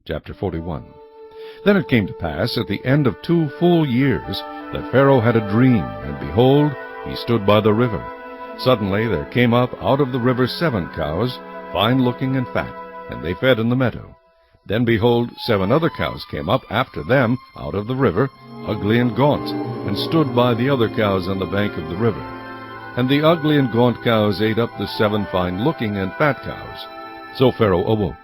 Chapter 41. Then it came to pass at the end of 2 full years that Pharaoh had a dream, and behold, he stood by the river. Suddenly there came up out of the river 7 cows, fine-looking and fat, and they fed in the meadow. Then behold, 7 other cows came up after them out of the river, ugly and gaunt, and stood by the other cows on the bank of the river. And the ugly and gaunt cows ate up the 7 fine-looking and fat cows. So Pharaoh awoke.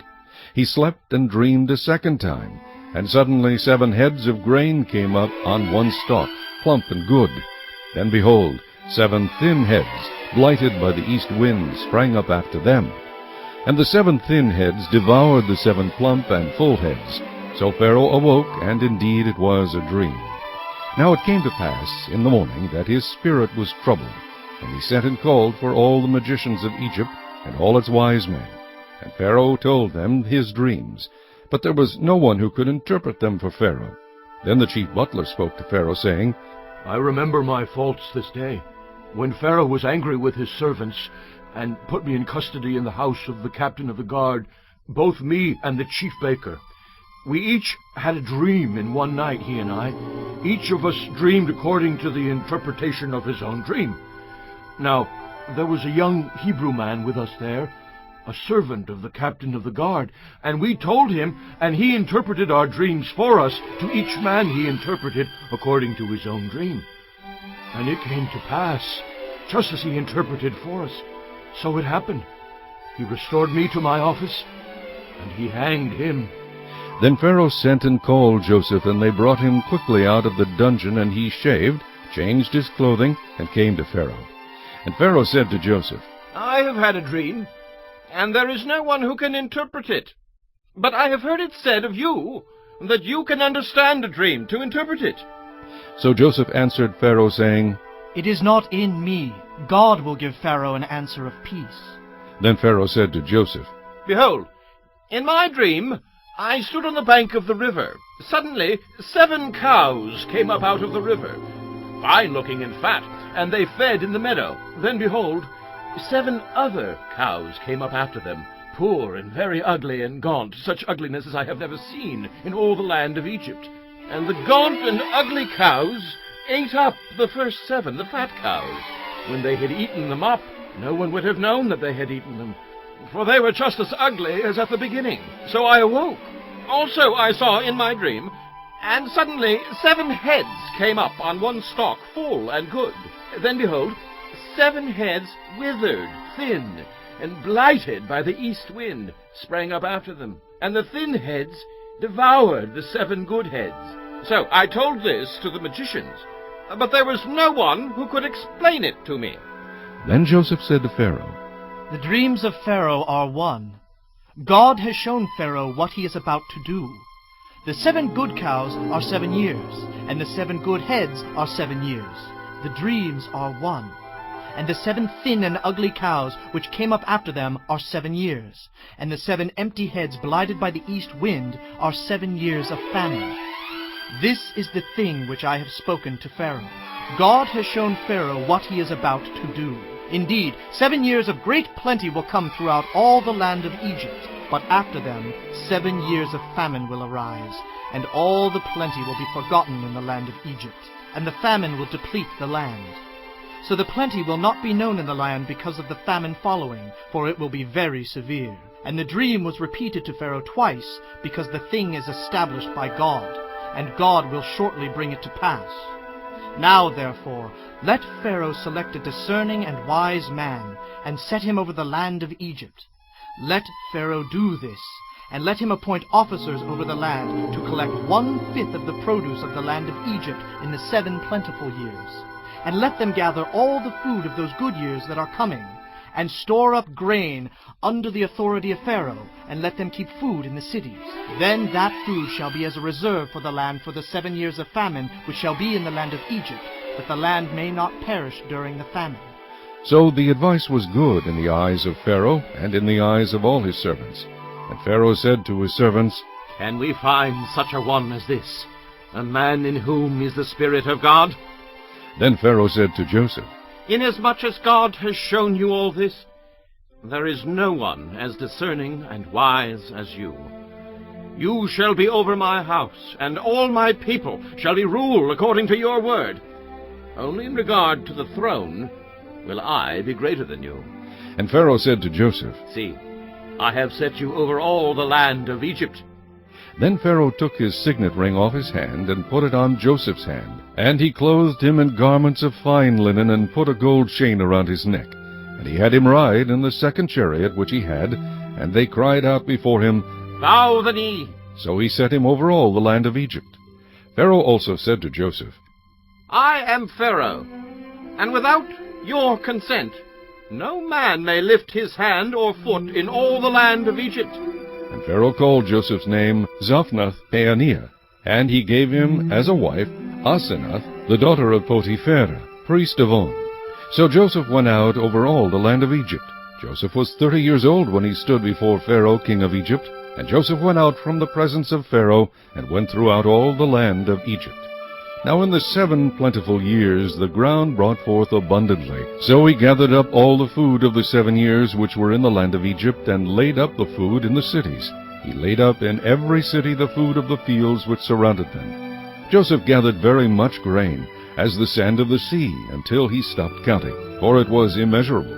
He slept and dreamed a second time, and suddenly 7 heads of grain came up on one stalk, plump and good. Then behold, 7 thin heads, blighted by the east wind, sprang up after them. And the 7 thin heads devoured the 7 plump and full heads. So Pharaoh awoke, and indeed it was a dream. Now it came to pass in the morning that his spirit was troubled, and he sent and called for all the magicians of Egypt and all its wise men. And Pharaoh told them his dreams, but there was no one who could interpret them for Pharaoh. Then the chief butler spoke to Pharaoh, saying, I remember my faults this day, when Pharaoh was angry with his servants, and put me in custody in the house of the captain of the guard, both me and the chief baker. We each had a dream in one night, he and I. Each of us dreamed according to the interpretation of his own dream. Now, there was a young Hebrew man with us there, a servant of the captain of the guard, and we told him, and he interpreted our dreams for us. To each man he interpreted according to his own dream. And it came to pass, just as he interpreted for us, so it happened. He restored me to my office, and he hanged him. Then Pharaoh sent and called Joseph, and they brought him quickly out of the dungeon, and he shaved, changed his clothing, and came to Pharaoh. And Pharaoh said to Joseph, I have had a dream, and there is no one who can interpret it. But I have heard it said of you that you can understand a dream to interpret it. So Joseph answered Pharaoh, saying, It is not in me. God will give Pharaoh an answer of peace. Then Pharaoh said to Joseph, Behold, in my dream I stood on the bank of the river. Suddenly 7 cows came up out of the river, fine-looking and fat, and they fed in the meadow. Then behold, 7 other cows came up after them, poor and very ugly and gaunt, such ugliness as I have never seen in all the land of Egypt. And the gaunt and ugly cows ate up the first 7, the fat cows. When they had eaten them up, no one would have known that they had eaten them, for they were just as ugly as at the beginning. So I awoke. Also I saw in my dream, and suddenly 7 heads came up on one stalk, full and good. Then behold, 7 heads withered, thin, and blighted by the east wind, sprang up after them. And the thin heads devoured the 7 good heads. So I told this to the magicians, but there was no one who could explain it to me. Then Joseph said to Pharaoh, The dreams of Pharaoh are one. God has shown Pharaoh what he is about to do. The 7 good cows are 7 years, and the 7 good heads are 7 years. The dreams are one. And the 7 thin and ugly cows which came up after them are 7 years, and the 7 empty heads blighted by the east wind are 7 years of famine. This is the thing which I have spoken to Pharaoh. God has shown Pharaoh what he is about to do. Indeed, 7 years of great plenty will come throughout all the land of Egypt, but after them 7 years of famine will arise, and all the plenty will be forgotten in the land of Egypt, and the famine will deplete the land. So the plenty will not be known in the land because of the famine following, for it will be very severe. And the dream was repeated to Pharaoh twice, because the thing is established by God, and God will shortly bring it to pass. Now, therefore, let Pharaoh select a discerning and wise man, and set him over the land of Egypt. Let Pharaoh do this, and let him appoint officers over the land to collect 1/5 of the produce of the land of Egypt in the 7 plentiful years. And let them gather all the food of those good years that are coming, and store up grain under the authority of Pharaoh, and let them keep food in the cities. Then that food shall be as a reserve for the land for the 7 years of famine which shall be in the land of Egypt, that the land may not perish during the famine. So the advice was good in the eyes of Pharaoh, and in the eyes of all his servants. And Pharaoh said to his servants, Can we find such a one as this, a man in whom is the Spirit of God? Then Pharaoh said to Joseph, Inasmuch as God has shown you all this, there is no one as discerning and wise as you. You shall be over my house, and all my people shall be ruled according to your word. Only in regard to the throne will I be greater than you. And Pharaoh said to Joseph, See, I have set you over all the land of Egypt. Then Pharaoh took his signet ring off his hand, and put it on Joseph's hand. And he clothed him in garments of fine linen, and put a gold chain around his neck. And he had him ride in the second chariot which he had, and they cried out before him, Bow the knee. So he set him over all the land of Egypt. Pharaoh also said to Joseph, I am Pharaoh, and without your consent no man may lift his hand or foot in all the land of Egypt. And Pharaoh called Joseph's name Zaphnath-Paaneah, and he gave him as a wife Asenath, the daughter of Potiphera, priest of On. So Joseph went out over all the land of Egypt. Joseph was 30 years old when he stood before Pharaoh king of Egypt. And Joseph went out from the presence of Pharaoh, and went throughout all the land of Egypt. Now in the 7 plentiful years the ground brought forth abundantly. So he gathered up all the food of the 7 years which were in the land of Egypt, and laid up the food in the cities. He laid up in every city the food of the fields which surrounded them. Joseph gathered very much grain, as the sand of the sea, until he stopped counting, for it was immeasurable.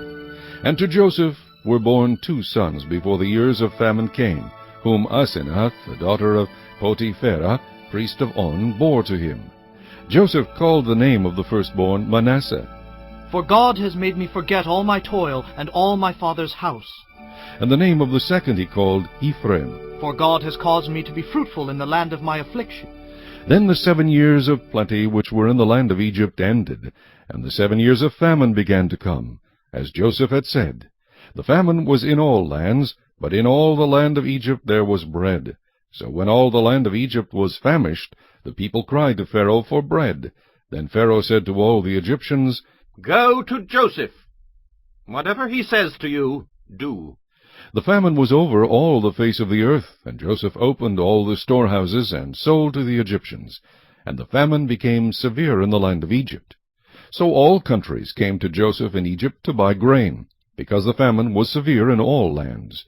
And to Joseph were born 2 sons before the years of famine came, whom Asenath, the daughter of Potiphera, priest of On, bore to him. Joseph called the name of the firstborn Manasseh. For God has made me forget all my toil and all my father's house. And the name of the second he called Ephraim. For God has caused me to be fruitful in the land of my affliction. Then the 7 years of plenty which were in the land of Egypt ended, and the 7 years of famine began to come, as Joseph had said. The famine was in all lands, but in all the land of Egypt there was bread. So when all the land of Egypt was famished, the people cried to Pharaoh for bread. Then Pharaoh said to all the Egyptians, Go to Joseph. Whatever he says to you, do. The famine was over all the face of the earth, and Joseph opened all the storehouses, and sold to the Egyptians. And the famine became severe in the land of Egypt. So all countries came to Joseph in Egypt to buy grain, because the famine was severe in all lands.